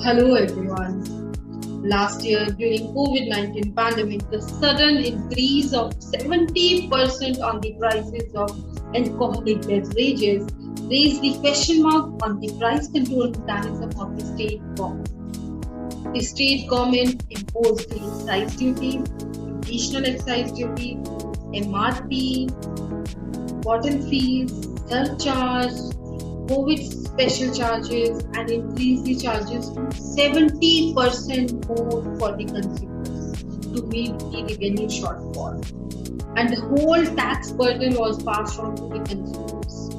Hello everyone. Last year during COVID-19 pandemic, the sudden increase of 70% on the prices of alcoholic beverages raised the question mark on the price control mechanism of the state government. The state government imposed the excise duty, additional excise duty, MRP, bottle fees, surcharge, COVID special charges, and increase the charges to 70% more for the consumers to meet the revenue shortfall. And the whole tax burden was passed on to the consumers.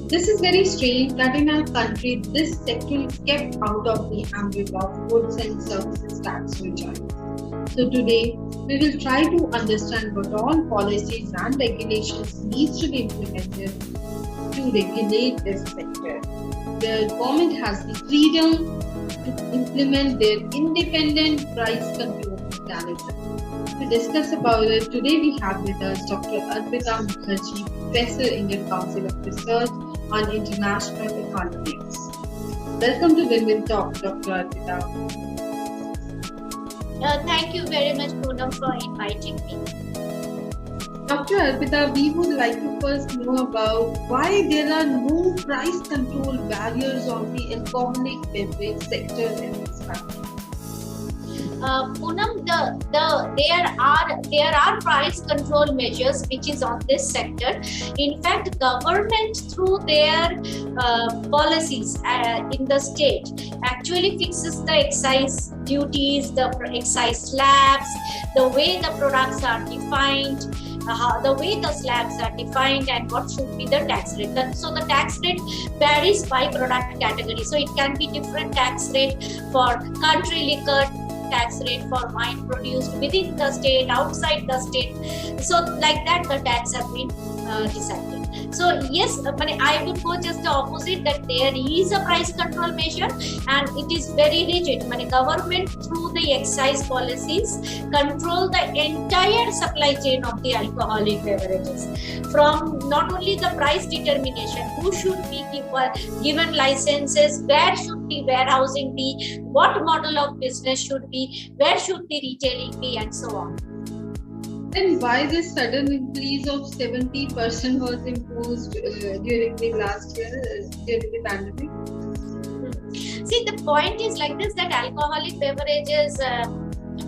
This is very strange that in our country, this sector is kept out of the ambit of goods and services tax regime. So today, we will try to understand what all policies and regulations need to be implemented to regulate this sector. The government has the freedom to implement their independent price control mechanism. To discuss about it, today we have with us Dr. Arpita Mukherjee, Professor, Indian Council of Research on International Economics. Welcome to Women Talk, Dr. Arpita. Thank you very much, Poonam, for inviting me. Dr. Arpita, we would like to first know about why there are no price control barriers on the alcoholic beverage sector in this country. Poonam, there are price control measures which is on this sector. In fact, government through their policies in the state actually fixes the excise duties, the excise slabs, the way the products are defined, the way the slabs are defined, and what should be the tax rate. So the tax rate varies by product category. So it can be different tax rate for country liquor, tax rate for wine produced within the state, outside the state. So like that the tax have been decided. So yes, I would go just the opposite, that there is a price control measure and it is very rigid. Government through the excise policies control the entire supply chain of the alcoholic beverages, from not only the price determination, who should be given licenses, where should the warehousing be, what model of business should be, where should the retailing be, and so on. And why this sudden increase of 70% was imposed during the last year, during the pandemic? See, the point is like this, that alcoholic beverages,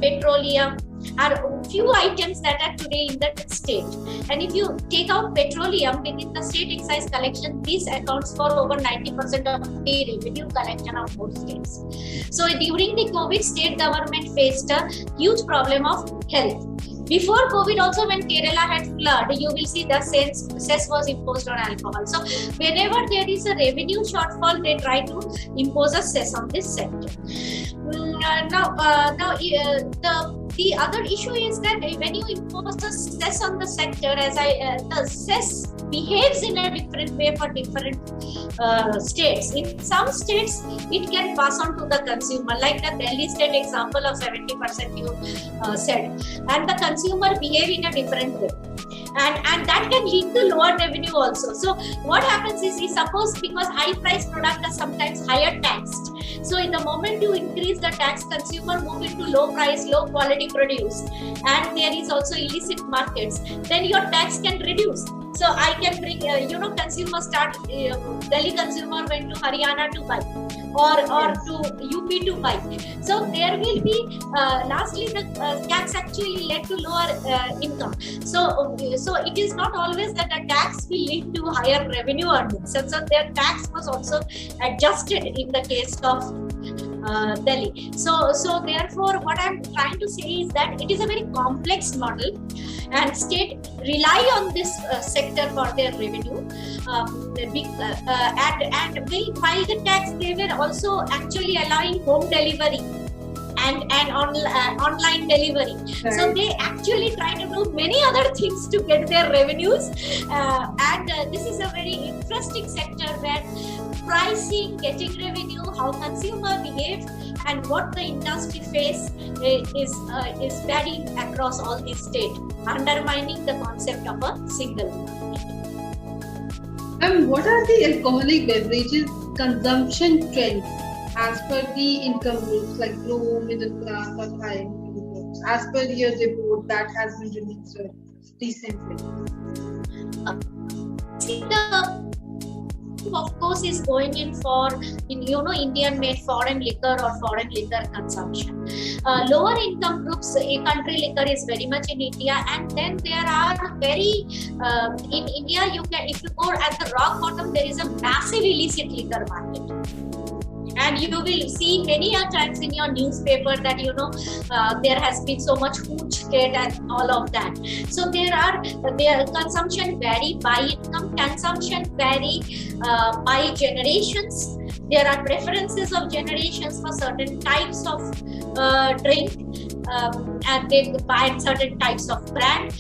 petroleum are few items that are today in the state. And if you take out petroleum within the state excise collection, this accounts for over 90% of the revenue collection of most states. So during the COVID, state government faced a huge problem of health. Before COVID also, when Kerala had flood, you will see the cess was imposed on alcohol. So whenever there is a revenue shortfall, they try to impose a cess on this sector. The other issue is that when you impose a cess on the sector, the cess behaves in a different way for different states. In some states, it can pass on to the consumer, like the Delhi state example of 70% you said, and the consumer behave in a different way. And that can lead to lower revenue also. So what happens is, suppose because high price product are sometimes higher taxed. So in the moment you increase the tax, consumer move into low price, low quality produce, and there is also illicit markets, then your tax can reduce. So I can bring, consumer start, Delhi consumer went to Haryana to buy, or to UP to buy. So there will be, lastly the tax actually led to lower income. So it is not always that a tax will lead to higher revenue earnings. So their tax was also adjusted in the case of Delhi. So therefore what I'm trying to say is that it is a very complex model, and state rely on this sector for their revenue, and while the tax, they were also actually allowing home delivery and online delivery. Right. So they actually try to do many other things to get their revenues, and this is a very interesting sector where pricing, getting revenue, how consumer behave, and what the industry face is varying across all these states, undermining the concept of a single market. And what are the alcoholic beverages consumption trends as per the income groups like low, middle class, or high income groups, as per your report that has been released recently? See, the of course is going in for Indian made foreign liquor or foreign liquor consumption. Lower income groups, country liquor is very much in India, and then there are very in India, you can, if you go at the rock bottom, there is a massive illicit liquor market. And you will see many times in your newspaper that there has been so much hooch trade and all of that. So their consumption vary by income, consumption vary by generations. There are preferences of generations for certain types of drink, and they buy certain types of brand.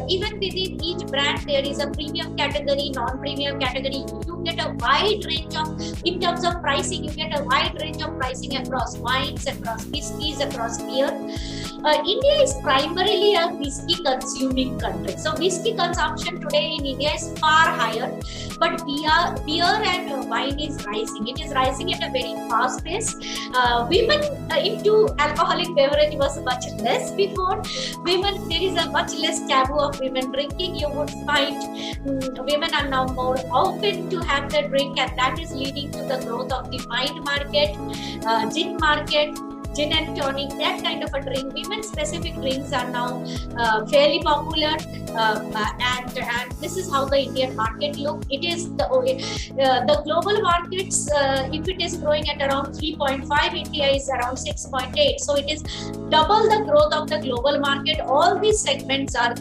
Even within each brand, there is a premium category, non-premium category. You get a wide range of, in terms of pricing, you get a wide range of pricing across wines, across whiskeys, across beer. India is primarily a whiskey consuming country. So whiskey consumption today in India is far higher, but beer and wine is rising. It is rising at a very fast pace. Women into alcoholic beverage was much less before. Women, there is a much less taboo of women drinking. You would find women are now more open to have their drink, and that is leading to the growth of the wine market, gin market, gin and tonic, that kind of a drink. Women specific drinks are now fairly popular, and this is how the Indian market look. It is the global markets, if it is growing at around 3.5, India is around 6.8, so it is double the growth of the global market. All these segments are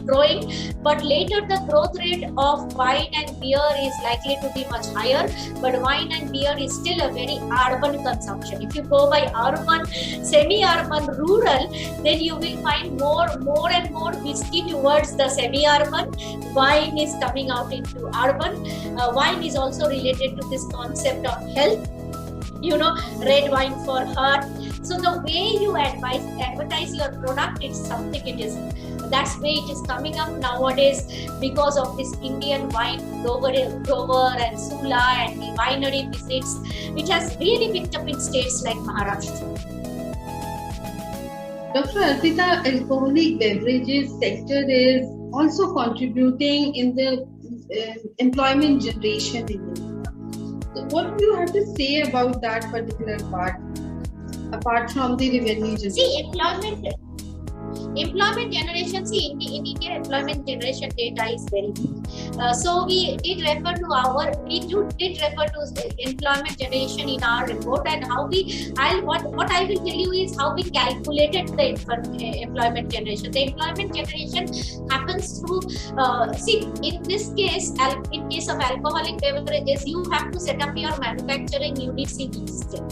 growing, but later the growth rate of wine and beer is likely to be much higher. But wine and beer is still a very urban consumption. If you go by urban, semi-urban, rural, then you will find more and more whiskey towards the semi-urban. Wine is coming out into urban. Wine is also related to this concept of health. Red wine for heart. So the way you advertise your product, it's something it is. That's way it is coming up nowadays because of this Indian wine Grover and Sula and the winery visits, which has really picked up in states like Maharashtra. Dr. Arpita, alcoholic beverages sector is also contributing in the employment generation in India. So what do you have to say about that particular part, apart from the revenue generation? See, employment generation, in India, employment generation data is very big. So we did refer to employment generation in our report, and what I will tell you is how we calculated the employment generation. The employment generation happens through, in this case, in case of alcoholic beverages, you have to set up your manufacturing units in each state,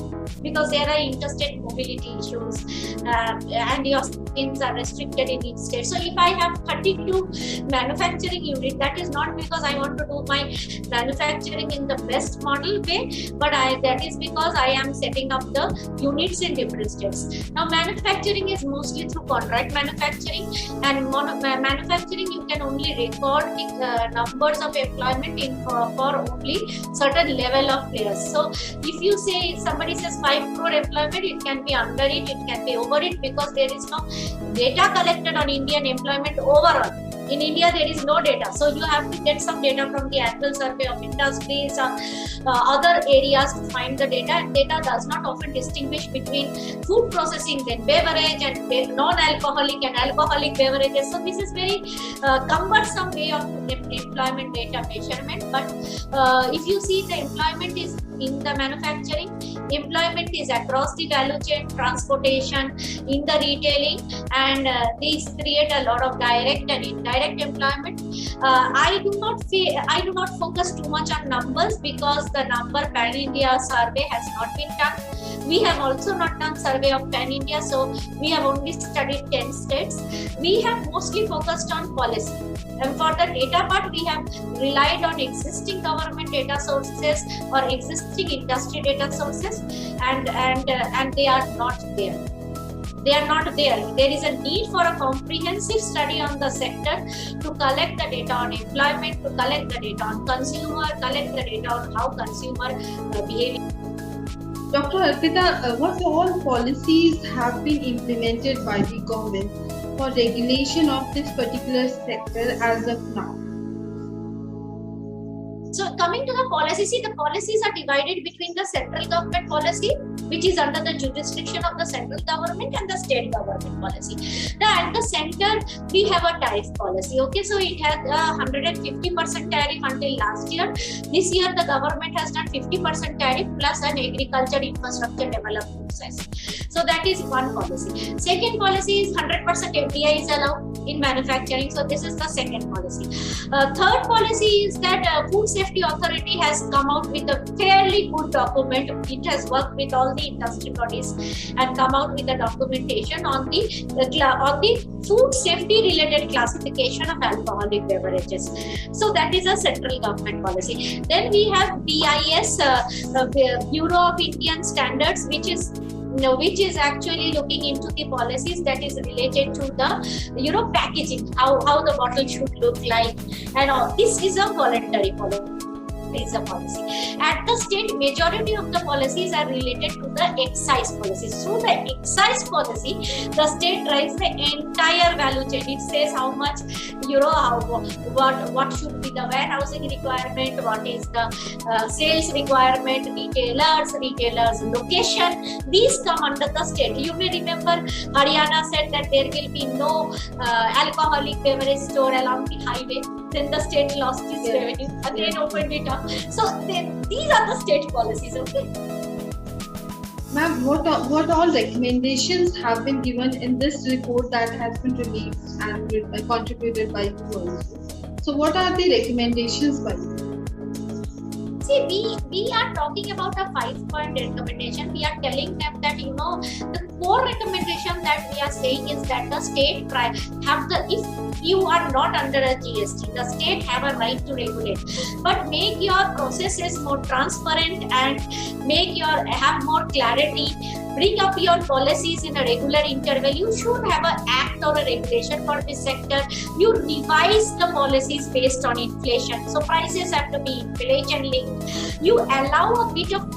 because there are interstate mobility issues, and your things are restricted in each state. So if I have 32 manufacturing units, that is not because I want to do my manufacturing in the best model way, but that is because I am setting up the units in different states. Now manufacturing is mostly through contract manufacturing, and manufacturing you can only record the numbers of employment for only certain level of players. So if you say, somebody says 5 crore employment, it can be under it, it can be over it, because there is no data collected on Indian employment overall. In India, there is no data. So you have to get some data from the annual survey of industries or other areas to find the data. And data does not often distinguish between food processing, then beverage, and non-alcoholic and alcoholic beverages. So this is very cumbersome way of employment data measurement. But if you see, the employment is in the manufacturing, employment is across the value chain, transportation, in the retailing, and these create a lot of direct and indirect employment. I do not focus too much on numbers, because the number Pan India survey has not been done. We have also not done survey of Pan India, so we have only studied 10 states. We have mostly focused on policy. And for the data part, we have relied on existing government data sources or existing industry data sources, and they are not there. They are not there. There is a need for a comprehensive study on the sector to collect the data on employment, to collect the data on consumer, collect the data on how consumer behavior. Dr. Arpita, what all policies have been implemented by the government for regulation of this particular sector as of now? So coming to the policy, see, the policies are divided between the central government policy, which is under the jurisdiction of the central government, and the state government policy. Now at the center, we have a tariff policy. Okay, so it had 150% tariff until last year. This year, the government has done 50% tariff plus an agriculture infrastructure development cess. So that is one policy. Second policy is 100% FDI is allowed in manufacturing. So this is the second policy. Third policy is that Food Safety Authority has come out with a fairly good document. It has worked with all the industry bodies and come out with a documentation on the food safety related classification of alcoholic beverages. So that is a central government policy. Then we have BIS, Bureau of Indian Standards, which is actually looking into the policies that is related to the packaging, how the bottle should look like, and all. This is a voluntary policy. Is a policy. At the state, majority of the policies are related to the excise policy. So the excise policy, the state drives the entire value chain. It says how much, what should be the warehousing requirement, what is the sales requirement, retailers location. These come under the state. You may remember Haryana said that there will be no alcoholic beverage store along the highway. Then the state lost its revenue, again opened it up. So these are the state policies, okay? Ma'am, what all recommendations have been given in this report that has been released and contributed by you also? So what are the recommendations by you? See, we are talking about a 5-point recommendation. We are telling them that, the core recommendation that we are saying is that the state if you are not under a GST, the state have a right to regulate, but make your processes more transparent and have more clarity. Bring up your policies in a regular interval. You should have an act or a regulation for this sector. You revise the policies based on inflation. So prices have to be inflation linked. You allow a bit of,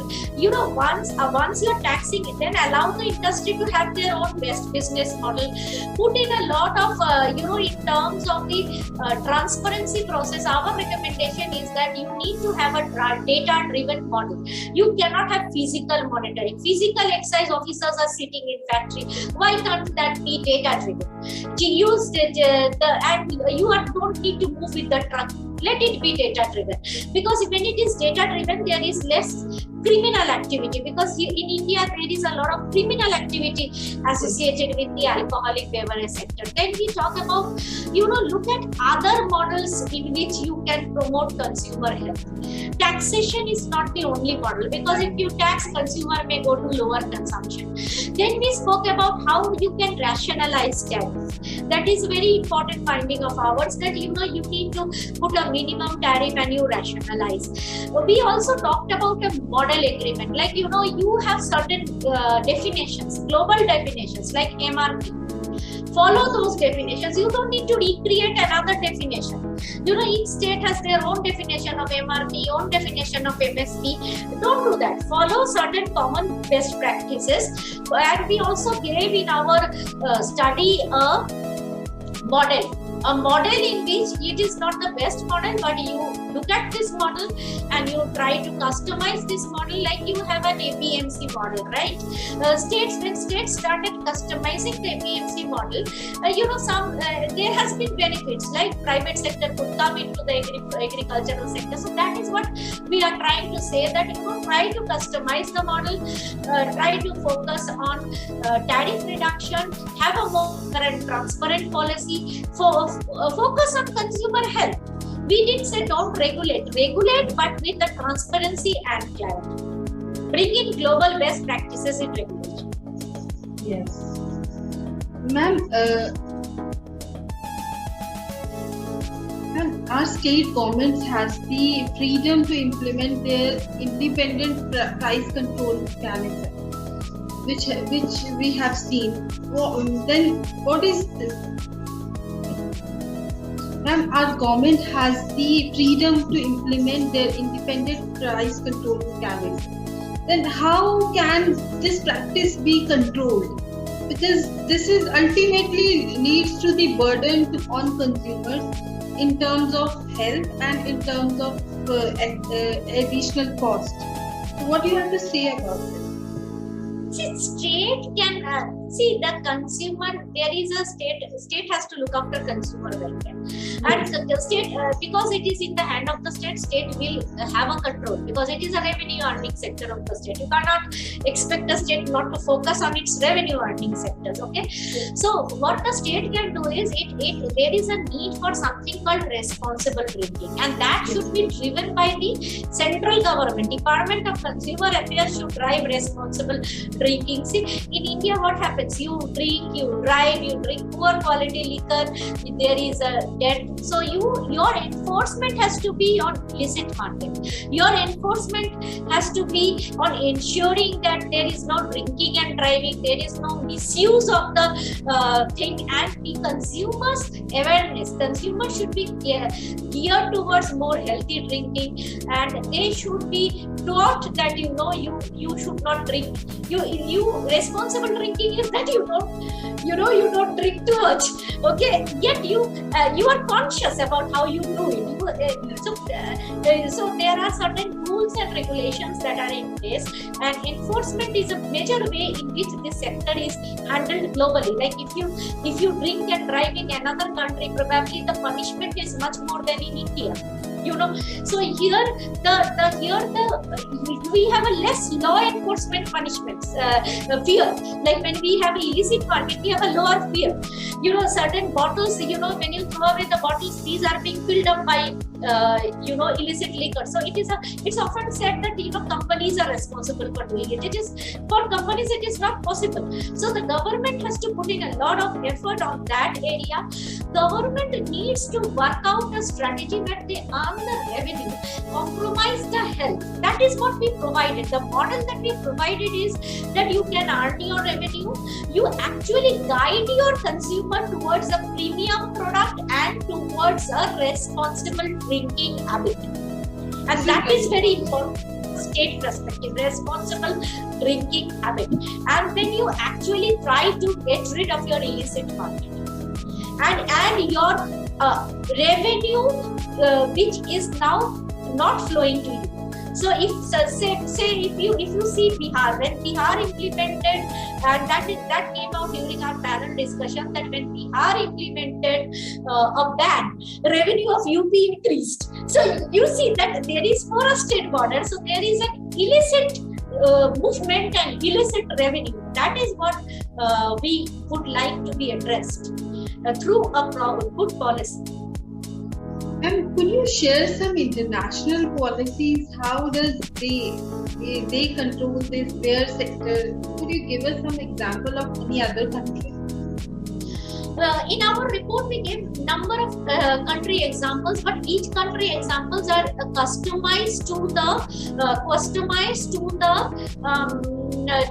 once you're taxing it, then allow the industry to have their own best business model. Put in a lot of, in terms of the transparency process, our recommendation is that you need to have a data-driven model. You cannot have physical monitoring. Physical excise officers are sitting in factory. Why can't that be data-driven? And you don't need to move with the truck. Let it be data-driven. Because when it is data-driven, there is less criminal activity, because in India there is a lot of criminal activity associated with the alcoholic beverage sector. Then we talk about, look at other models in which you can promote consumer health. Taxation is not the only model, because if you tax, consumer may go to lower consumption. Then we spoke about how you can rationalize tariff. That is very important finding of ours, that you need to put a minimum tariff and you rationalize. We also talked about a model agreement, like you have certain definitions, global definitions like MRP. Follow those definitions. You don't need to recreate another definition. Each state has their own definition of MRP, own definition of MSP. Don't do that. Follow certain common best practices. And we also gave in our study a model in which it is not the best model, but you look at this model and you try to customize this model, like you have an APMC model, right? When states started customizing the APMC model, there has been benefits, like private sector could come into the agricultural sector. So that is what we are trying to say, that try to customize the model, try to focus on tariff reduction, have a more transparent policy, focus on consumer health. We didn't say don't regulate, but with the transparency and clarity. Bring in global best practices in regulation. Yes. Ma'am, our state governments has the freedom to implement their independent price control mechanism, which we have seen. Then what is this? Ma'am, our government has the freedom to implement their independent price control mechanism. then how can this practice be controlled? Because this is ultimately leads to the burden on consumers in terms of health and in terms of additional cost. So what do you have to say about this? See, state can see the consumer. There is a state has to look after consumer welfare, and the state because it is in the hand of the state will have a control, because it is a revenue earning sector of the state. You cannot expect the state not to focus on its revenue earning sectors. Okay, so what the state can do is there is a need for something called responsible drinking, and that should be driven by the central government. Department of Consumer Affairs should drive responsible drinking. See, in India, what happens? You drink, you drive, you drink poor quality liquor. There is a debt. So your enforcement has to be on illicit market. Your enforcement has to be on ensuring that there is no drinking and driving. There is no misuse of the thing, and the consumers' awareness. Consumers should be geared towards more healthy drinking, and they should be taught that you should not drink. You responsible drinking is that you don't drink too much. Okay, yet you are conscious about how you do it. So there are certain rules and regulations that are in place, and enforcement is a major way in which this sector is handled globally. Like if you drink and drive in another country, probably the punishment is much more than in India. So here we have a less law enforcement punishments fear. Like when we have illicit market, we have a lower fear. Certain bottles, when you throw away the bottles, these are being filled up by illicit liquor. So it's often said that companies are responsible for doing it. It is for companies it is not possible. So the government has to put in a lot of effort on that area. Government needs to work out a strategy where they earn the revenue, compromise the health. That is what we provided. The model that we provided is that you can earn your revenue, you actually guide your consumer towards a premium product and towards a responsible drinking habit. And that is very important. State perspective, responsible drinking habit, and then you actually try to get rid of your illicit market and your revenue which is now not flowing to you. So if if you see Bihar, when Bihar implemented, and that came out during our panel discussion, that when Bihar implemented a ban, revenue of UP increased. So you see that there is for a state border, so there is an illicit movement and illicit revenue. That is what we would like to be addressed through a good policy. And could you share some international policies? How does they control this their sector? Could you give us some example of any other country? In our report, we gave number of country examples, but each country examples are customized to the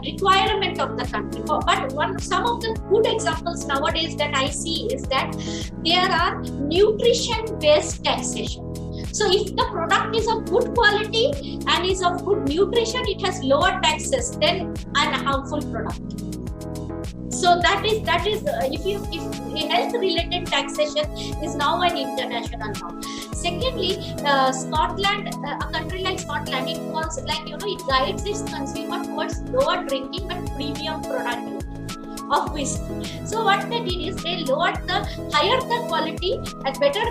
requirement of the country. But some of the good examples nowadays that I see is that there are nutrition-based taxation. So if the product is of good quality and is of good nutrition, it has lower taxes than an harmful product. So that is if health related taxation is now an international norm. Secondly, Scotland, a country like Scotland, it guides its consumer towards lower drinking but premium product of whiskey. So what they did is they lowered the higher the quality and better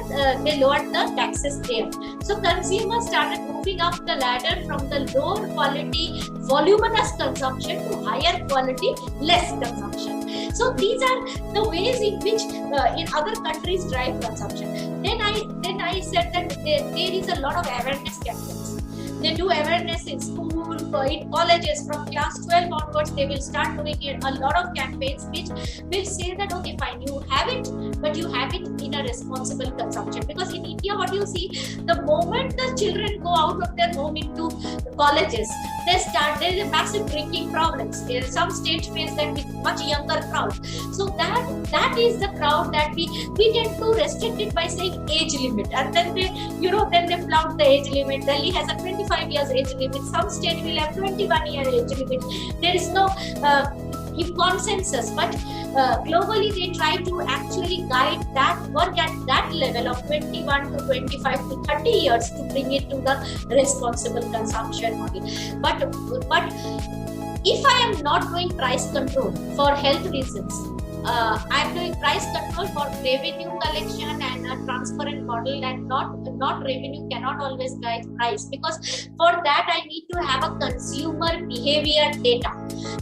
they lowered the taxes there. So consumers started moving up the ladder from the lower quality voluminous consumption to higher quality less consumption. So these are the ways in which in other countries drive consumption. Then I said that there is a lot of awareness campaigns. They do awareness in school, in colleges. From class 12 onwards, they will start doing a lot of campaigns which will say that, okay, fine, you have it, but you have it in a responsible consumption. Because in India, what you see, the moment the children go out of their home into colleges, there is a massive drinking problems. Some states face that with much younger crowd. So that is the crowd that we tend to restrict it by saying age limit, and then they flout the age limit. Delhi has a 25 years age limit. Some state will have 21-year age limit. There is no consensus, but globally they try to actually guide that work at that level of 21 to 25 to 30 years to bring it to the responsible consumption model. But if I am not doing price control for health reasons, I am doing price control for revenue collection and a transparent model, and not revenue cannot always guide price, because for that I need to have a consumer behavior data.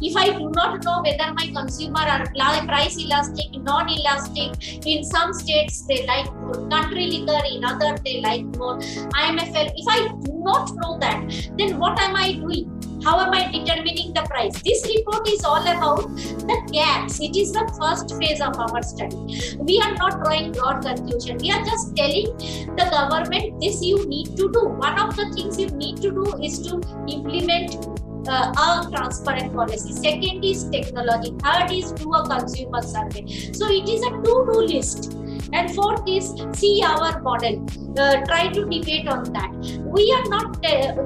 If I do not know whether my consumer are price elastic, non-elastic, in some states they like more country liquor, in other they like more IMFL. If I do not know that, then what am I doing? How am I determining the price? This report is all about the gaps. It is the first phase of our study. We are not drawing broad conclusion. We are just telling the government, this you need to do. One of the things you need to do is to implement a transparent policy. Second is technology. Third is do a consumer survey. So it is a to-do list. And fourth is see our model. Try to debate on that. We are not.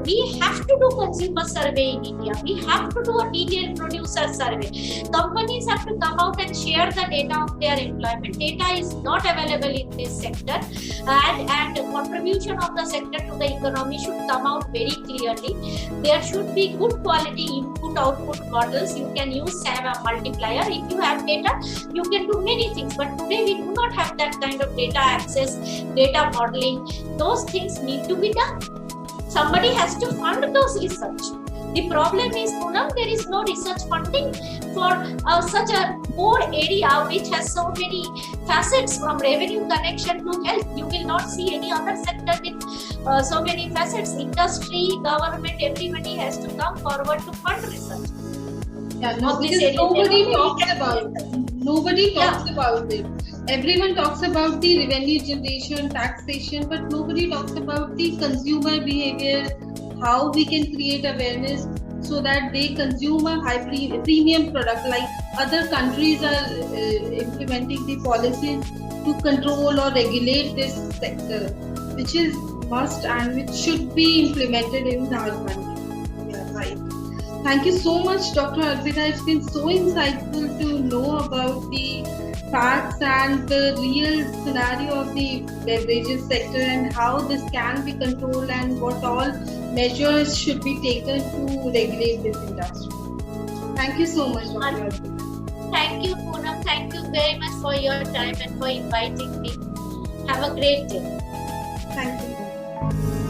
We have to do consumer survey in India. We have to do a detailed producer survey. Companies have to come out and share the data of their employment. Data is not available in this sector, and the contribution of the sector to the economy should come out very clearly. There should be good quality input-output models. You can use SAM multiplier. If you have data, you can do many things. But today we do not have that kind of data access, data modeling. Those things need to be done. Somebody has to fund those research. The problem is, Poonam, there is no research funding for such a core area which has so many facets, from revenue connection to health. You will not see any other sector with so many facets. Industry, government, everybody has to come forward to fund research. Yeah, no, because nobody talks about it. Everyone talks about the revenue generation, taxation, but nobody talks about the consumer behavior, how we can create awareness so that they consume a high premium product, like other countries are implementing the policies to control or regulate this sector, which is must and which should be implemented in our country. Yeah, right. Thank you so much, Dr. Arpita. It's been so insightful to know about the facts and the real scenario of the beverages sector and how this can be controlled and what all measures should be taken to regulate this industry. Thank you so much, Dr. Arpita. Thank you, Poonam. Thank you very much for your time and for inviting me. Have a great day. Thank you.